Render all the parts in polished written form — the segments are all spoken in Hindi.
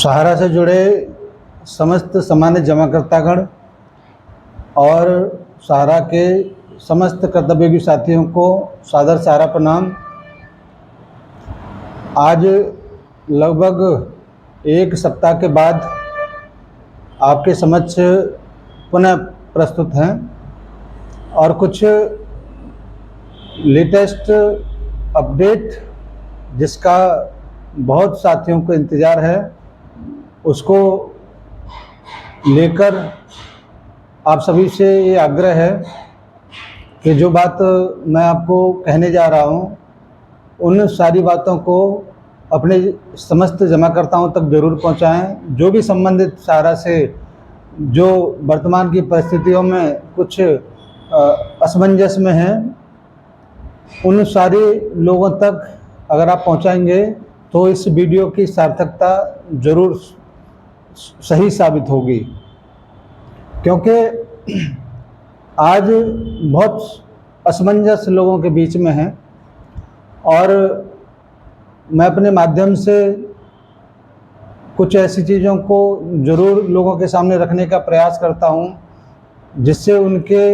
सहारा से जुड़े समस्त सामान्य जमाकर्तागण और सहारा के समस्त कर्तव्ययोगी साथियों को सादर सहारा प्रणाम। आज लगभग एक सप्ताह के बाद आपके समक्ष पुनः प्रस्तुत हैं और कुछ लेटेस्ट अपडेट जिसका बहुत साथियों को इंतज़ार है उसको लेकर आप सभी से ये आग्रह है कि जो बात मैं आपको कहने जा रहा हूँ उन सारी बातों को अपने समस्त जमाकर्ताओं तक जरूर पहुँचाएं। जो भी संबंधित सहारा से जो वर्तमान की परिस्थितियों में कुछ असमंजस में हैं उन सारे लोगों तक अगर आप पहुँचाएंगे तो इस वीडियो की सार्थकता जरूर सही साबित होगी, क्योंकि आज बहुत असमंजस लोगों के बीच में है और मैं अपने माध्यम से कुछ ऐसी चीज़ों को ज़रूर लोगों के सामने रखने का प्रयास करता हूं जिससे उनके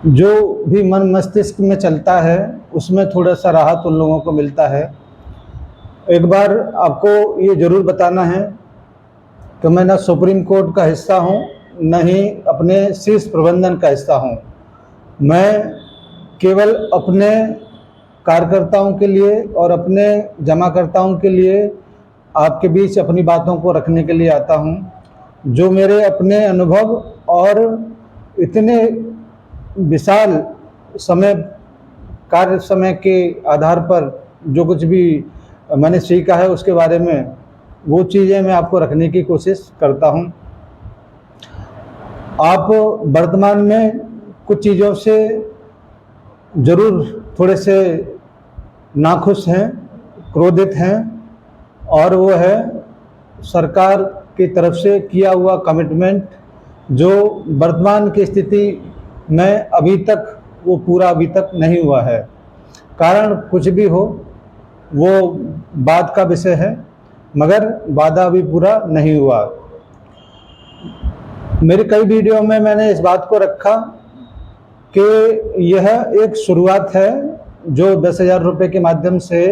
जो भी मन मस्तिष्क में चलता है उसमें थोड़ा सा राहत उन लोगों को मिलता है। एक बार आपको ये ज़रूर बताना है कि मैं ना सुप्रीम कोर्ट का हिस्सा हूँ न ही अपने शीर्ष प्रबंधन का हिस्सा हूँ। मैं केवल अपने कार्यकर्ताओं के लिए और अपने जमाकर्ताओं के लिए आपके बीच अपनी बातों को रखने के लिए आता हूँ। जो मेरे अपने अनुभव और इतने विशाल समय कार्य समय के आधार पर जो कुछ भी मैंने सीखा है उसके बारे में वो चीज़ें मैं आपको रखने की कोशिश करता हूँ। आप वर्तमान में कुछ चीज़ों से ज़रूर थोड़े से नाखुश हैं, क्रोधित हैं और वो है सरकार की तरफ से किया हुआ कमिटमेंट जो वर्तमान की स्थिति में अभी तक वो पूरा अभी तक नहीं हुआ है। कारण कुछ भी हो वो बात का विषय है, मगर वादा अभी पूरा नहीं हुआ। मेरे कई वीडियो में मैंने इस बात को रखा कि यह एक शुरुआत है जो 10,000 रुपये के माध्यम से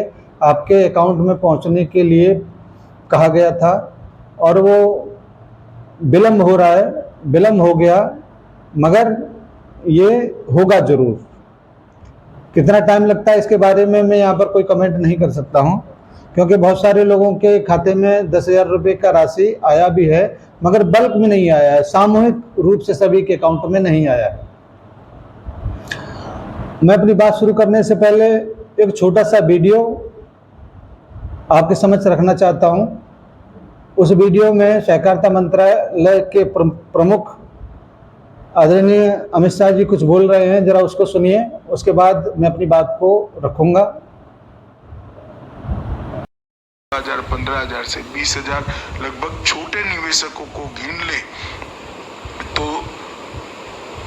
आपके अकाउंट में पहुंचने के लिए कहा गया था और वो विलम्ब हो रहा है, विलम्ब हो गया, मगर ये होगा ज़रूर। कितना टाइम लगता है इसके बारे में मैं यहाँ पर कोई कमेंट नहीं कर सकता हूँ, क्योंकि बहुत सारे लोगों के खाते में 10,000 रुपये का राशि आया भी है मगर बल्क में नहीं आया है, सामूहिक रूप से सभी के अकाउंट में नहीं आया है। मैं अपनी बात शुरू करने से पहले एक छोटा सा वीडियो आपके समक्ष रखना चाहता हूँ। उस वीडियो में सहकारिता मंत्रालय के प्रमुख आदरणीय अमित शाह जी कुछ बोल रहे हैं, जरा उसको सुनिए, उसके बाद मैं अपनी बात को रखूंगा। 15,000 से 20,000 लगभग छोटे निवेशकों को गिन ले तो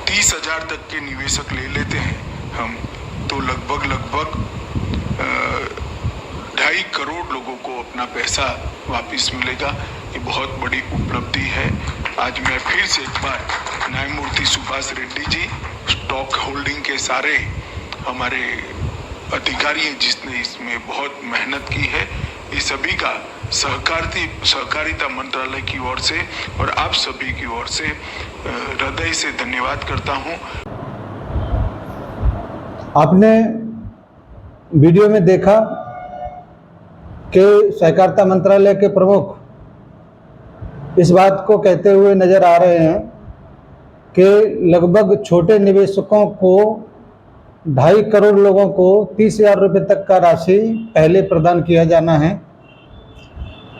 30,000 तक के निवेशक ले लेते हैं हम, तो लगभग 2.5 करोड़ लोगों को अपना पैसा वापस मिलेगा। ये बहुत बड़ी उपलब्धि है। आज मैं फिर से एक बार न्यायमूर्ति सुभाष रेड्डी जी, स्टॉक होल्डिंग के सारे हमारे अधिकारी हैं जिसने इसमें बहुत मेहनत की है, ये सभी का सहकारिता मंत्रालय की ओर से और आप सभी की ओर से हृदय से धन्यवाद करता हूं। आपने वीडियो में देखा कि सहकारिता मंत्रालय के प्रमुख इस बात को कहते हुए नजर आ रहे हैं कि लगभग छोटे निवेशकों को 2.5 करोड़ लोगों को 30,000 रुपये तक का राशि पहले प्रदान किया जाना है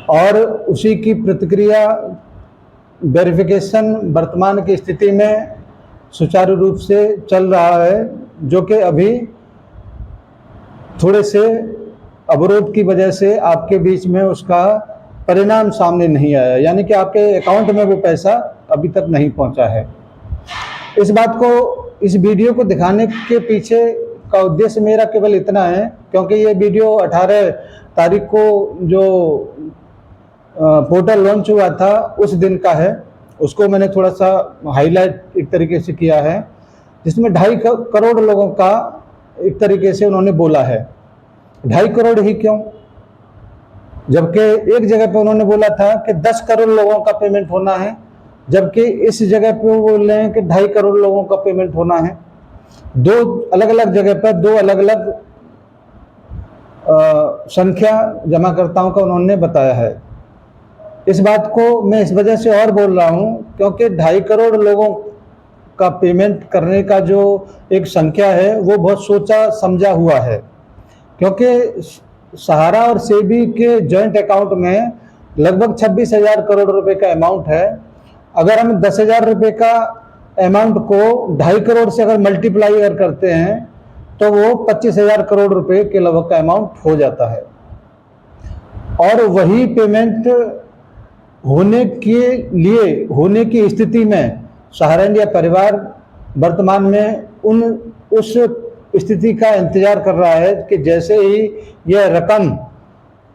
और उसी की प्रतिक्रिया वेरिफिकेशन वर्तमान की स्थिति में सुचारू रूप से चल रहा है, जो कि अभी थोड़े से अवरोध की वजह से आपके बीच में उसका परिणाम सामने नहीं आया, यानी कि आपके अकाउंट में वो पैसा अभी तक नहीं पहुंचा है। इस बात को, इस वीडियो को दिखाने के पीछे का उद्देश्य मेरा केवल इतना है, क्योंकि ये वीडियो 18 तारीख को जो पोर्टल लॉन्च हुआ था उस दिन का है, उसको मैंने थोड़ा सा हाईलाइट एक तरीके से किया है, जिसमें 2.5 करोड़ लोगों का एक तरीके से उन्होंने बोला है। 2.5 करोड़ ही क्यों, जबकि एक जगह पे उन्होंने बोला था कि 10 करोड़ लोगों का पेमेंट होना है, जबकि इस जगह पे वो बोल रहे हैं कि 2.5 करोड़ लोगों का पेमेंट होना है। दो अलग अलग जगह पर दो अलग अलग संख्या जमाकर्ताओं का उन्होंने बताया है। इस बात को मैं इस वजह से और बोल रहा हूं क्योंकि 2.5 करोड़ लोगों का पेमेंट करने का जो एक संख्या है वो बहुत सोचा समझा हुआ है, क्योंकि सहारा और सेबी के जॉइंट अकाउंट में लगभग 26,000 करोड़ रुपए का अमाउंट है। अगर हम 10,000 रुपये का अमाउंट को 2.5 करोड़ से अगर मल्टीप्लाई अगर करते हैं तो वो 25,000 करोड़ रुपए के लगभग का अमाउंट हो जाता है। और वही पेमेंट होने की स्थिति में सहारा इंडिया परिवार वर्तमान में उस स्थिति का इंतजार कर रहा है कि जैसे ही यह रकम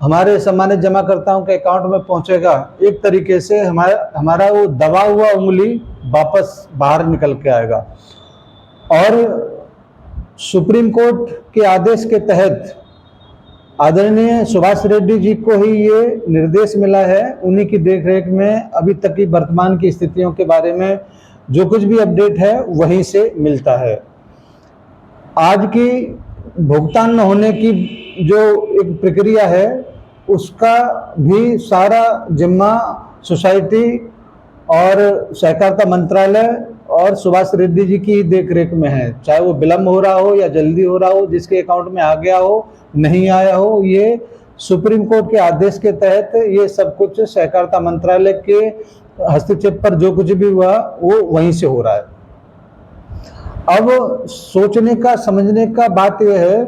हमारे सम्मानित जमाकर्ताओं के अकाउंट में पहुंचेगा, एक तरीके से हमारा वो दबा हुआ उंगली वापस बाहर निकल के आएगा। और सुप्रीम कोर्ट के आदेश के तहत आदरणीय सुभाष रेड्डी जी को ही ये निर्देश मिला है। उन्हीं की देखरेख में अभी तक की वर्तमान की स्थितियों के बारे में जो कुछ भी अपडेट है वहीं से मिलता है। आज की भुगतान न होने की जो एक प्रक्रिया है उसका भी सारा जिम्मा सोसाइटी और सहकारिता मंत्रालय और सुभाष रेड्डी जी की देखरेख में है। चाहे वो विलम्ब हो रहा हो या जल्दी हो रहा हो, जिसके अकाउंट में आ गया हो नहीं आया हो, ये सुप्रीम कोर्ट के आदेश के तहत ये सब कुछ सहकारिता मंत्रालय के हस्तक्षेप पर जो कुछ भी हुआ वो वहीं से हो रहा है। अब सोचने का समझने का बात यह है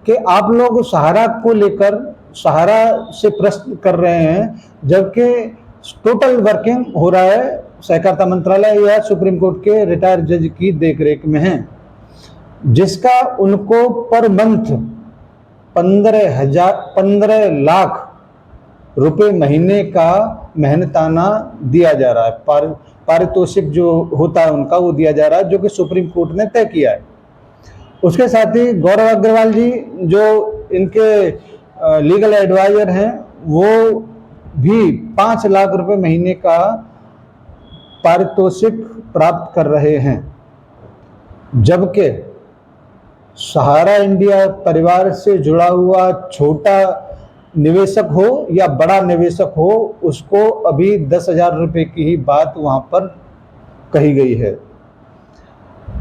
कि आप लोग सहारा को लेकर सहारा से प्रश्न कर रहे हैं, जबकि टोटल वर्किंग हो रहा है सहकारिता मंत्रालय या सुप्रीम कोर्ट के रिटायर्ड जज की देखरेख में है, जिसका उनको पर मंथ 15 लाख रुपए महीने का मेहनताना दिया जा रहा है। पारितोषिक जो होता है उनका वो दिया जा रहा है, जो कि सुप्रीम कोर्ट ने तय किया है। उसके साथ ही गौरव अग्रवाल जी जो इनके लीगल एडवाइजर हैं, वो भी 5 लाख रुपए महीने का पारितोषिक प्राप्त कर रहे हैं। जबकि सहारा इंडिया परिवार से जुड़ा हुआ छोटा निवेशक हो या बड़ा निवेशक हो, उसको अभी 10,000 रुपये की ही बात वहां पर कही गई है।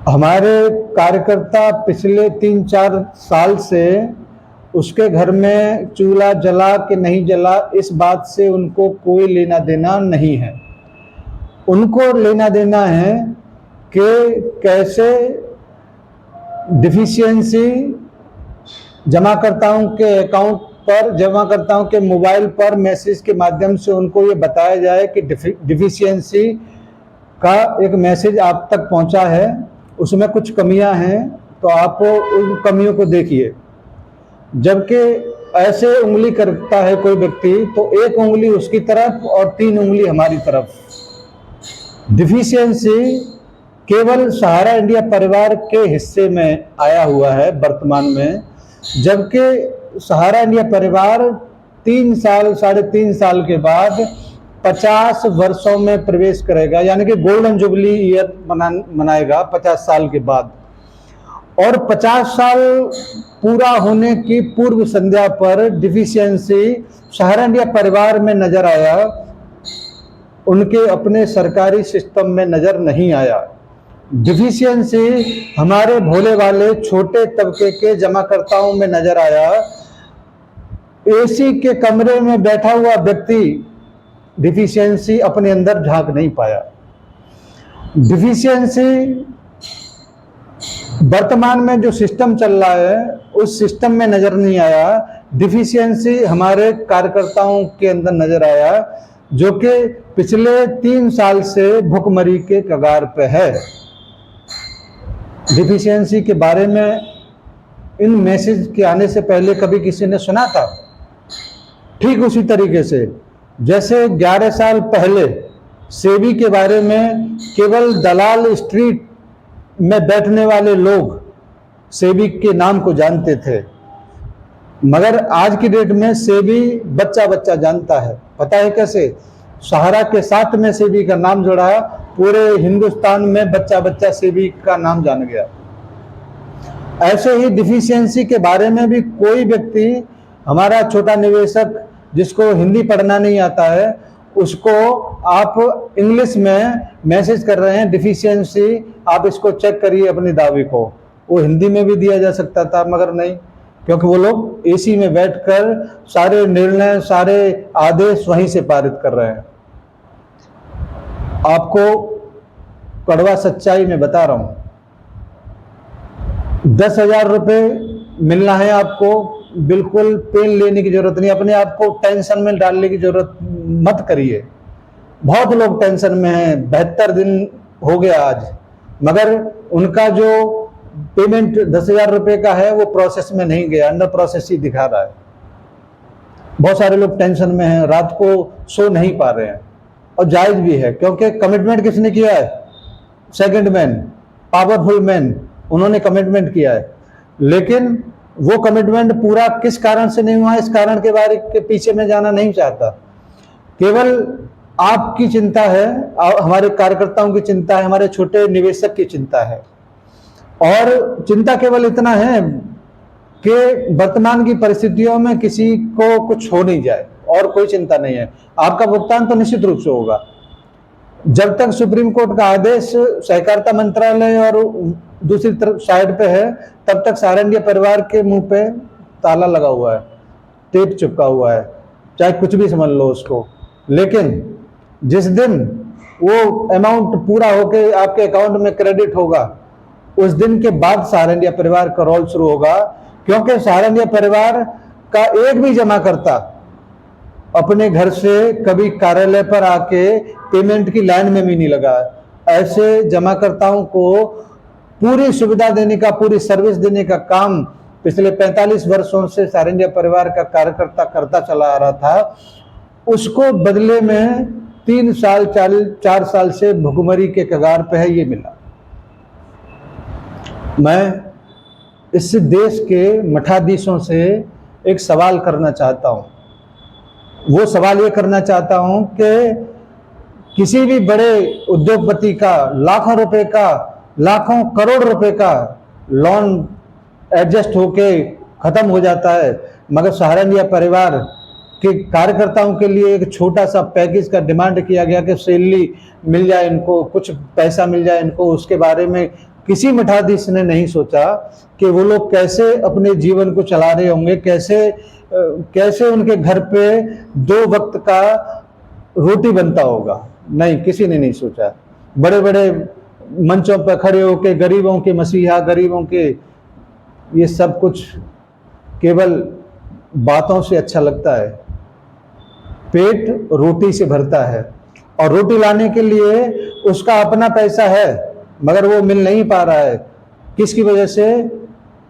हमारे कार्यकर्ता पिछले 3-4 साल से उसके घर में चूल्हा जला कि नहीं जला, इस बात से उनको कोई लेना देना नहीं है। उनको लेना देना है कि कैसे डिफिशियंसी जमाकर्ताओं के अकाउंट पर, जमाकर्ताओं के मोबाइल पर मैसेज के माध्यम से उनको ये बताया जाए कि डिफिशियंसी का एक मैसेज आप तक पहुंचा है, उसमें कुछ कमियां हैं, तो आप उन कमियों को देखिए। जबकि ऐसे उंगली करता है कोई व्यक्ति तो एक उंगली उसकी तरफ और 3 उंगली हमारी तरफ। डिफिशियंसी केवल सहारा इंडिया परिवार के हिस्से में आया हुआ है वर्तमान में, जबकि सहारा इंडिया परिवार 3 साल 3.5 साल के बाद 50 वर्षों में प्रवेश करेगा, यानी कि गोल्डन जुबली ईयर मनाएगा 50 साल के बाद। और 50 साल पूरा होने की पूर्व संध्या पर डिफिशियंसी सहारा इंडिया परिवार में नजर आया, उनके अपने सरकारी सिस्टम में नजर नहीं आया। डिफिशियंसी हमारे भोले वाले छोटे तबके के जमाकर्ताओं में नजर आया। एसी के कमरे में बैठा हुआ व्यक्ति डिफिशियंसी अपने अंदर झांक नहीं पाया। डिफिशियंसी वर्तमान में जो सिस्टम चल रहा है उस सिस्टम में नजर नहीं आया। डिफिशियंसी हमारे कार्यकर्ताओं के अंदर नजर आया, जो कि पिछले 3 साल से भुखमरी के कगार पे है। डिफिशियंसी के बारे में इन मैसेज के आने से पहले कभी किसी ने सुना था? ठीक उसी तरीके से जैसे 11 साल पहले सेबी के बारे में केवल दलाल स्ट्रीट में बैठने वाले लोग सेबी के नाम को जानते थे, मगर आज की डेट में सेबी बच्चा बच्चा जानता है। पता है कैसे? सहारा के साथ में सेबी का नाम जुड़ा, पूरे हिंदुस्तान में बच्चा बच्चा सेबी का नाम जान गया। ऐसे ही डिफिशियंसी के बारे में भी कोई व्यक्ति, हमारा छोटा निवेशक जिसको हिंदी पढ़ना नहीं आता है, उसको आप इंग्लिश में मैसेज कर रहे हैं डिफिशियंसी, आप इसको चेक करिए अपनी दावे को। वो हिंदी में भी दिया जा सकता था, मगर नहीं, क्योंकि वो लोग एसी में बैठकर सारे निर्णय, सारे आदेश वहीं से पारित कर रहे हैं। आपको कड़वा सच्चाई में बता रहा हूं, 10,000 रुपये मिलना है आपको, बिल्कुल पेन लेने की जरूरत नहीं, अपने आप को टेंशन में डालने की जरूरत मत करिए। बहुत लोग टेंशन में हैं, 72 दिन हो गया आज, मगर उनका जो पेमेंट 10,000 रुपये का है वो प्रोसेस में नहीं गया, अंडर प्रोसेस ही दिखा रहा है। बहुत सारे लोग टेंशन में हैं, रात को सो नहीं पा रहे हैं, और जायज भी है, क्योंकि कमिटमेंट किसने किया है? सेकंड मैन, पावरफुल मैन, उन्होंने कमिटमेंट किया है। लेकिन वो कमिटमेंट पूरा किस कारण से नहीं हुआ, इस कारण के बारे के पीछे में जाना नहीं चाहता। केवल आपकी चिंता है, हमारे कार्यकर्ताओं की चिंता है, हमारे छोटे निवेशक की चिंता है, और चिंता केवल इतना है कि वर्तमान की परिस्थितियों में किसी को कुछ हो नहीं जाए, और कोई चिंता नहीं है। आपका भुगतान तो निश्चित रूप से होगा। जब तक सुप्रीम कोर्ट का आदेश सहकारिता मंत्रालय और दूसरी तरफ साइड पे है, तब तक सहारा इंडिया परिवार के मुंह पे ताला लगा हुआ है, टेप चिपका हुआ है, चाहे कुछ भी समझ लो उसको। लेकिन जिस दिन वो अमाउंट पूरा होके आपके अकाउंट में क्रेडिट होगा, उस दिन के बाद सहारा इंडिया परिवार का रोल शुरू होगा, क्योंकि सहारा इंडिया परिवार का एक भी जमा करता अपने घर से कभी कार्यालय पर आके पेमेंट की लाइन में भी नहीं लगा। ऐसे जमाकर्ताओं को पूरी सुविधा देने का, पूरी सर्विस देने का काम पिछले 45 वर्षों से सहारा इंडिया परिवार का कार्यकर्ता करता चला आ रहा था। उसको बदले में 3 साल 4 साल से भुखमरी के कगार पे है, ये मिला। मैं इस देश के मठाधीशों से एक सवाल करना चाहता हूं। वो सवाल ये करना चाहता हूं कि किसी भी बड़े उद्योगपति का लाखों रुपए का, लाखों करोड़ रुपए का लोन एडजस्ट होके खत्म हो जाता है, मगर सहारा इंडिया परिवार के कार्यकर्ताओं के लिए एक छोटा सा पैकेज का डिमांड किया गया कि सैलरी मिल जाए इनको, कुछ पैसा मिल जाए इनको। उसके बारे में किसी मठाधीश ने नहीं सोचा कि वो लोग कैसे अपने जीवन को चला रहे होंगे, कैसे उनके घर पे 2 वक्त का रोटी बनता होगा। नहीं, किसी ने नहीं सोचा। बड़े बड़े मंचों पर खड़े होकर गरीबों के मसीहा, गरीबों के, ये सब कुछ केवल बातों से अच्छा लगता है। पेट रोटी से भरता है, और रोटी लाने के लिए उसका अपना पैसा है, मगर वो मिल नहीं पा रहा है। किसकी वजह से?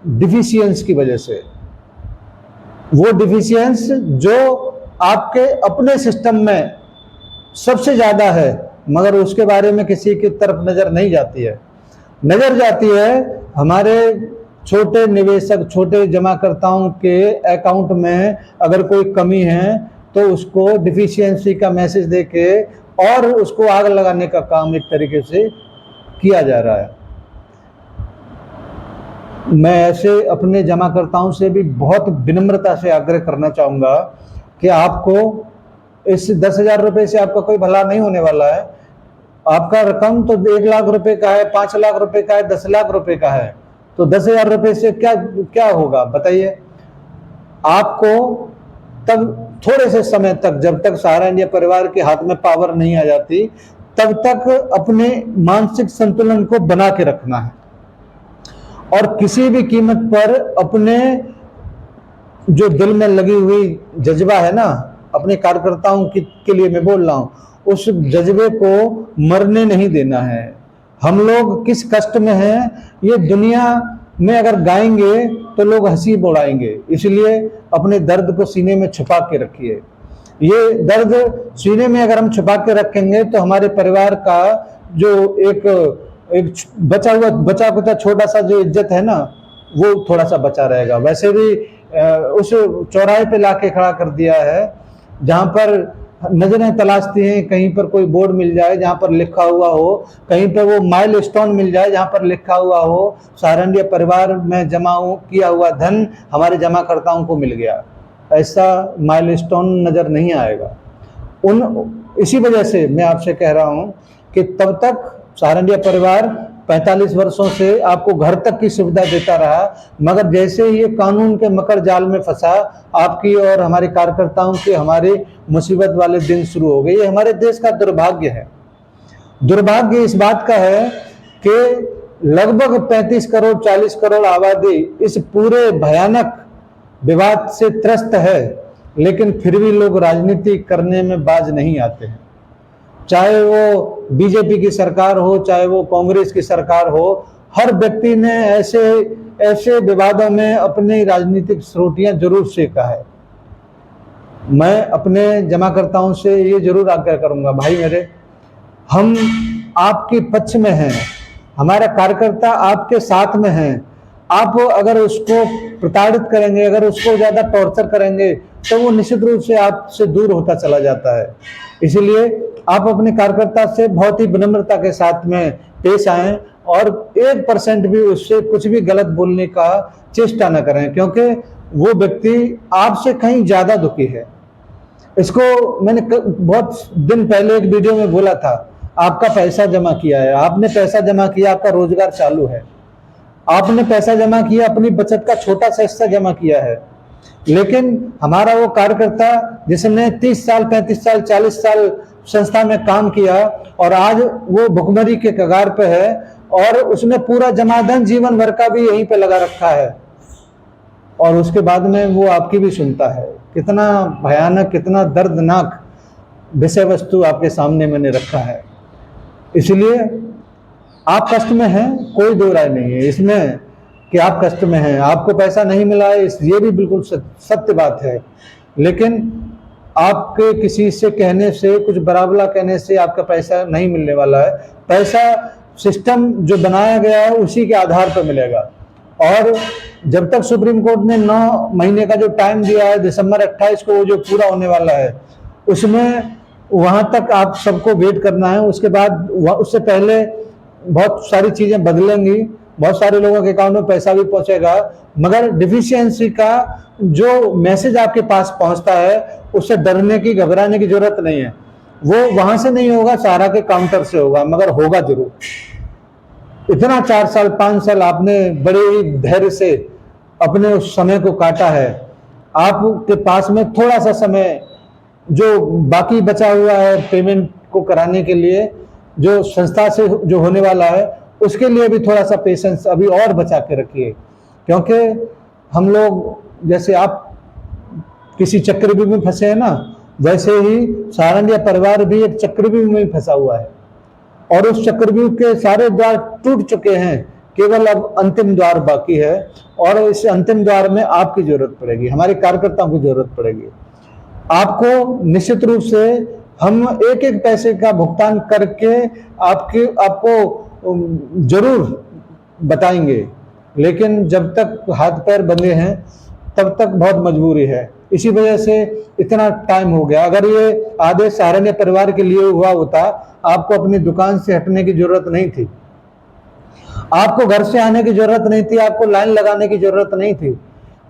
डिफिशियंस की वजह से। वो डिफिशियंस जो आपके अपने सिस्टम में सबसे ज्यादा है, मगर उसके बारे में किसी की तरफ नजर नहीं जाती है। नजर जाती है हमारे छोटे निवेशक, छोटे जमाकर्ताओं के अकाउंट में अगर कोई कमी है तो उसको डिफिशियंसी का मैसेज देके और उसको आग लगाने का काम एक तरीके से किया जा रहा है। मैं ऐसे अपने जमाकर्ताओं से भी बहुत विनम्रता से आग्रह करना चाहूँगा कि आपको इस 10,000 रुपये से आपका कोई भला नहीं होने वाला है। आपका रकम तो 1 लाख रुपए का है, 5 लाख रुपए का है, 10 लाख रुपए का है, तो 10,000 रुपये से क्या होगा बताइए? आपको तब थोड़े से समय तक, जब तक सहारा इंडिया परिवार के हाथ में पावर नहीं आ जाती, तब तक अपने मानसिक संतुलन को बना के रखना है, और किसी भी कीमत पर अपने जो दिल में लगी हुई जज्बा है ना, अपने कार्यकर्ताओं के लिए मैं बोल रहा हूं, उस जज्बे को मरने नहीं देना है। हम लोग किस कष्ट में हैं, ये दुनिया में अगर गाएंगे तो लोग हंसी बोलाएंगे, इसलिए अपने दर्द को सीने में छुपा के रखिए। ये दर्द सीने में अगर हम छुपा के रखेंगे तो हमारे परिवार का जो एक बचा कुचा छोटा सा जो इज्जत है ना, वो थोड़ा सा बचा रहेगा। वैसे भी उस चौराहे पे लाके खड़ा कर दिया है जहां पर नजरें तलाशती हैं, कहीं पर कोई बोर्ड मिल जाए जहां पर लिखा हुआ हो, कहीं पर वो माइल स्टोन मिल जाए जहां पर लिखा हुआ हो सहारनडीह परिवार में जमा किया हुआ धन हमारे जमाकर्ताओं को मिल गया। ऐसा माइल स्टोन नजर नहीं आएगा। इसी वजह से मैं आपसे कह रहा हूं कि तब तक सहारनडीह परिवार 45 वर्षों से आपको घर तक की सुविधा देता रहा, मगर जैसे ही ये कानून के मकर जाल में फंसा, आपकी और हमारे कार्यकर्ताओं के हमारे मुसीबत वाले दिन शुरू हो गए। ये हमारे देश का दुर्भाग्य है। दुर्भाग्य इस बात का है कि लगभग 35 करोड़ 40 करोड़ आबादी इस पूरे भयानक विवाद से त्रस्त है, लेकिन फिर भी लोग राजनीति करने में बाज नहीं आते हैं। चाहे वो बीजेपी की सरकार हो, चाहे वो कांग्रेस की सरकार हो, हर व्यक्ति ने ऐसे विवादों में अपनी राजनीतिक रोटियां जरूर सेका है। मैं अपने जमाकर्ताओं से ये जरूर आग्रह करूंगा, भाई मेरे, हम आपके पक्ष में हैं, हमारा कार्यकर्ता आपके साथ में हैं। आप अगर उसको प्रताड़ित करेंगे, अगर उसको ज्यादा टॉर्चर करेंगे, तो वो निश्चित रूप से आपसे दूर होता चला जाता है। इसलिए आप अपने कार्यकर्ता से बहुत ही विनम्रता के साथ में पेश आएं और 1% भी उससे कुछ भी गलत बोलने का चेष्टा न करें, क्योंकि वो व्यक्ति आपसे कहीं ज्यादा दुखी है। इसको मैंने बहुत दिन पहले एक वीडियो में बोला था, आपका पैसा जमा किया है, आपने पैसा जमा किया, आपका रोजगार चालू है, आपने पैसा जमा किया, अपनी बचत का छोटा सा हिस्सा जमा किया है, लेकिन हमारा वो कार्यकर्ता जिसने 30 साल 35 साल 40 साल संस्था में काम किया और आज वो भुखमरी के कगार पे है और उसने पूरा जमाधन जीवन भर का भी यहीं पे लगा रखा है, और उसके बाद में वो आपकी भी सुनता है। कितना भयानक, कितना दर्दनाक विषय वस्तु आपके सामने मैंने रखा है। इसलिए आप कष्ट में हैं, कोई दो राय नहीं है इसमें कि आप कष्ट में हैं, आपको पैसा नहीं मिला है, ये भी बिल्कुल सत्य बात है। लेकिन आपके किसी से कहने से, कुछ बराबला कहने से आपका पैसा नहीं मिलने वाला है। पैसा सिस्टम जो बनाया गया है उसी के आधार पर मिलेगा, और जब तक सुप्रीम कोर्ट ने 9 महीने का जो टाइम दिया है, दिसंबर 28 को वो जो पूरा होने वाला है, उसमें वहां तक आप सबको वेट करना है। उसके बाद उससे पहले बहुत सारी चीजें बदलेंगी, बहुत सारे लोगों के अकाउंट में पैसा भी पहुंचेगा, मगर डिफिशियंसी का जो मैसेज आपके पास पहुंचता है उससे डरने की, घबराने की जरूरत नहीं है। वो वहां से नहीं होगा, सहारा के काउंटर से होगा, मगर होगा जरूर। इतना 4 साल 5 साल आपने बड़े ही धैर्य से अपने उस समय को काटा है। आपके पास में थोड़ा सा समय जो बाकी बचा हुआ है पेमेंट को कराने के लिए, जो संस्था से जो होने वाला है, उसके लिए भी थोड़ा सा पेशेंस अभी और बचा के रखिए, क्योंकि हम लोग जैसे आप किसी चक्रव्यूह में फंसे हैं ना, वैसे ही सहारनडीह परिवार भी एक चक्रव्यूह में फंसा हुआ है, और उस चक्रव्यूह के सारे द्वार टूट चुके हैं, केवल अब अंतिम द्वार बाकी है, और इस अंतिम द्वार में आपकी जरूरत पड़ेगी, हमारे कार्यकर्ताओं की जरूरत पड़ेगी। आपको निश्चित रूप से हम एक एक पैसे का भुगतान करके आपको जरूर बताएंगे, लेकिन जब तक हाथ पैर बंधे हैं तब तक बहुत मजबूरी है। इसी वजह से इतना टाइम हो गया। अगर ये आदेश सहारनडीह परिवार के लिए हुआ होता, आपको अपनी दुकान से हटने की जरूरत नहीं थी, आपको घर से आने की जरूरत नहीं थी, आपको लाइन लगाने की जरूरत नहीं थी,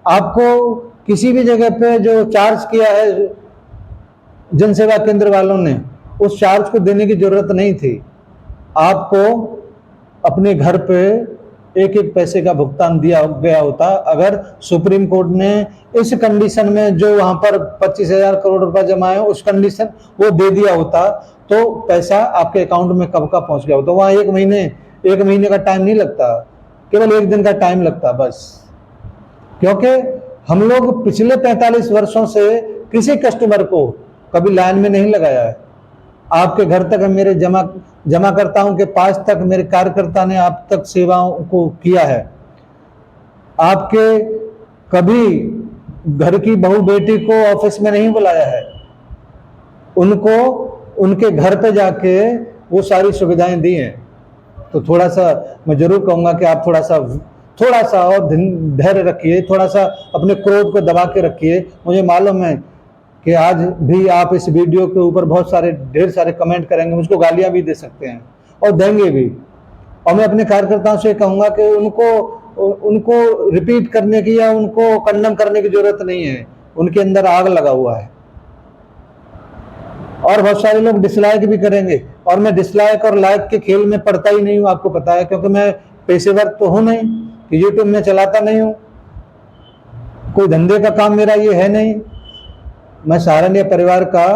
आपको किसी भी जगह पे जो चार्ज किया है जन सेवा केंद्र वालों ने, उस चार्ज को देने की जरूरत नहीं थी। आपको अपने घर पे एक एक पैसे का भुगतान दिया गया होता अगर सुप्रीम कोर्ट ने इस कंडीशन में जो वहां पर 25,000 करोड़ रुपए जमा है उस कंडीशन वो दे दिया होता, तो पैसा आपके अकाउंट में कब का पहुंच गया होता। वहां एक महीने का टाइम नहीं लगता, केवल 1 दिन का टाइम लगता बस। क्योंकि हम लोग पिछले 45 वर्षों से किसी कस्टमर को कभी लाइन में नहीं लगाया है। आपके घर तक मेरे जमाकर्ताओं के पास तक मेरे कार्यकर्ता ने आप तक सेवाओं को किया है। आपके कभी घर की बहू बेटी को ऑफिस में नहीं बुलाया है, उनको उनके घर पे जाके वो सारी सुविधाएं दी हैं। तो थोड़ा सा मैं जरूर कहूँगा कि आप थोड़ा सा और धैर्य रखिए, थोड़ा सा अपने क्रोध को दबा के रखिए। मुझे मालूम है कि आज भी आप इस वीडियो के ऊपर ढेर सारे कमेंट करेंगे, मुझको गालियां भी दे सकते हैं और देंगे भी। और मैं अपने कार्यकर्ताओं से कहूँगा कि उनको रिपीट करने की या उनको कंडम करने की जरूरत नहीं है, उनके अंदर आग लगा हुआ है। और बहुत सारे लोग डिसलाइक भी करेंगे, और मैं डिसलाइक और लाइक के खेल में पड़ता ही नहीं हूँ, आपको पता है, क्योंकि मैं पेशेवर तो हूं नहीं, कि यूट्यूब में चलाता नहीं हूँ, कोई धंधे का काम मेरा ये है नहीं। मैं सहारनिया परिवार का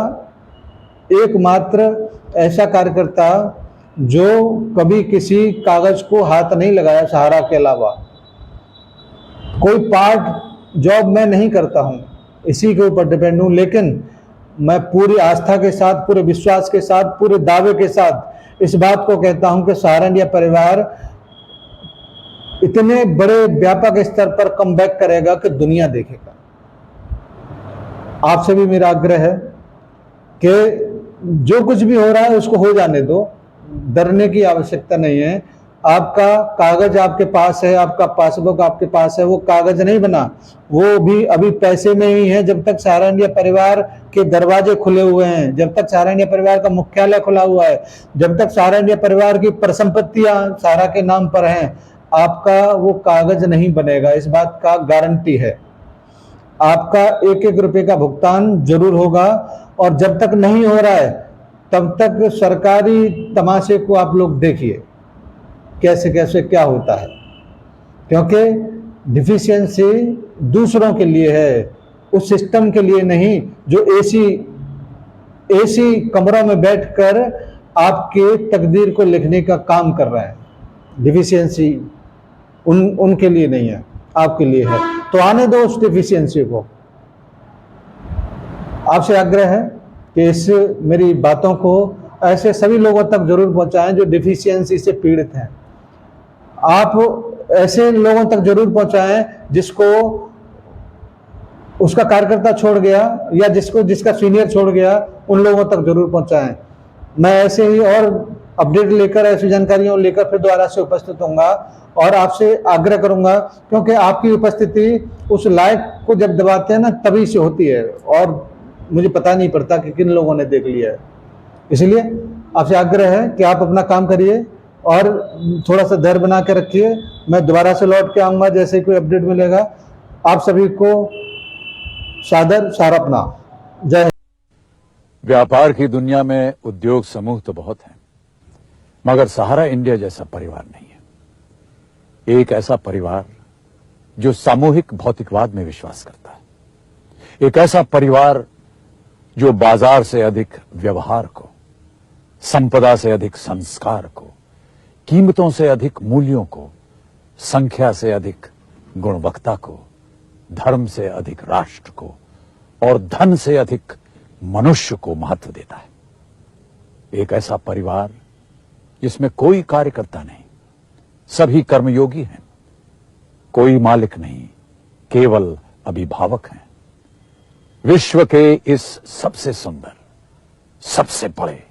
एकमात्र ऐसा कार्यकर्ता जो कभी किसी कागज को हाथ नहीं लगाया, सहारा के अलावा कोई पार्ट जॉब मैं नहीं करता हूं, इसी के ऊपर डिपेंड हूं। लेकिन मैं पूरी आस्था के साथ, पूरे विश्वास के साथ, पूरे दावे के साथ इस बात को कहता हूं कि सहारनिया परिवार इतने बड़े व्यापक स्तर पर कमबैक करेगा कि दुनिया देखेगा। आपसे भी मेरा आग्रह है कि जो कुछ भी हो रहा है उसको हो जाने दो, डरने की आवश्यकता नहीं है। आपका कागज आपके पास है, आपका पासबुक आपके पास है, वो कागज नहीं बना, वो भी अभी पैसे में ही है। जब तक सहारनिया परिवार के दरवाजे खुले हुए हैं, जब तक सहारनिया परिवार का मुख्यालय खुला हुआ है, जब तक सहारनिया परिवार की परिसंपत्तियां सहारा के नाम पर हैं, आपका वो कागज नहीं बनेगा, इस बात का गारंटी है। आपका एक एक रुपए का भुगतान जरूर होगा, और जब तक नहीं हो रहा है तब तक सरकारी तमाशे को आप लोग देखिए कैसे कैसे क्या होता है, क्योंकि डिफिशियंसी दूसरों के लिए है, उस सिस्टम के लिए नहीं जो एसी कमरों में बैठकर आपके तकदीर को लिखने का काम कर रहा है। डिफिशियंसी उनके लिए नहीं है, आपके लिए है। तो आने दो उस डिफिशियंसी को। आपसे आग्रह है कि इस मेरी बातों को ऐसे सभी लोगों तक जरूर पहुंचाएं जो डिफिशियंसी से पीड़ित हैं। आप ऐसे लोगों तक जरूर पहुंचाएं जिसको उसका कार्यकर्ता छोड़ गया या जिसका सीनियर छोड़ गया, उन लोगों तक जरूर पहुंचाएं। मैं ऐसे ही और अपडेट लेकर, ऐसी जानकारियां लेकर फिर दोबारा से उपस्थित होऊंगा और आपसे आग्रह करूंगा, क्योंकि आपकी उपस्थिति उस लाइक को जब दबाते हैं ना तभी से होती है, और मुझे पता नहीं पड़ता कि किन लोगों ने देख लिया है। इसलिए आपसे आग्रह है कि आप अपना काम करिए और थोड़ा सा धैर्य बना के रखिए। मैं दोबारा से लौट के आऊंगा जैसे कोई अपडेट मिलेगा। आप सभी को सादर सहारा प्रणाम। जय हिंद। व्यापार की दुनिया में उद्योग समूह तो बहुत हैं, मगर सहारा इंडिया जैसा परिवार नहीं है। एक ऐसा परिवार जो सामूहिक भौतिकवाद में विश्वास करता है, एक ऐसा परिवार जो बाजार से अधिक व्यवहार को, संपदा से अधिक संस्कार को, कीमतों से अधिक मूल्यों को, संख्या से अधिक गुणवत्ता को, धर्म से अधिक राष्ट्र को और धन से अधिक मनुष्य को महत्व देता है। एक ऐसा परिवार जिसमें कोई कार्यकर्ता नहीं, सभी कर्मयोगी हैं, कोई मालिक नहीं, केवल अभिभावक हैं। विश्व के इस सबसे सुंदर, सबसे बड़े,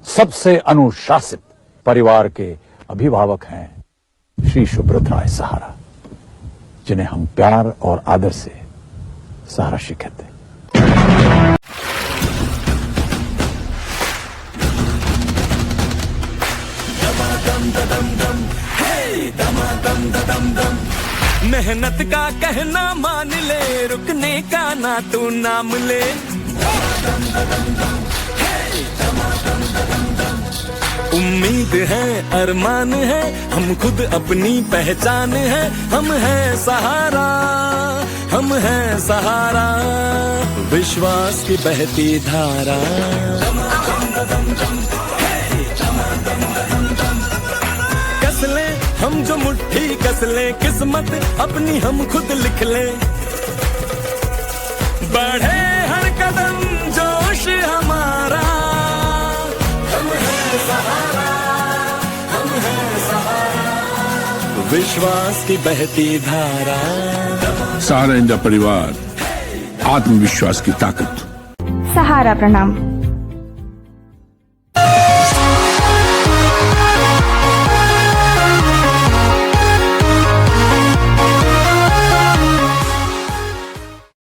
सबसे अनुशासित परिवार के अभिभावक हैं श्री सुब्रत राय सहारा, जिन्हें हम प्यार और आदर से सहारा श्री कहते हैं। मेहनत का कहना मान ले, रुकने का ना तू नाम ले। उम्मीद है, अरमान है, हम खुद अपनी पहचान है। हम हैं सहारा, हम हैं सहारा, विश्वास की बहती धारा। कस ले हम जो मुट्ठी कस ले, किस्मत अपनी हम खुद लिख ले। बढ़े हर कदम जोश हमारा, हम हैं सहारा, हम हैं सहारा, विश्वास की बहती धारा। सहारा इंडिया परिवार, आत्मविश्वास की ताकत। सहारा प्रणाम।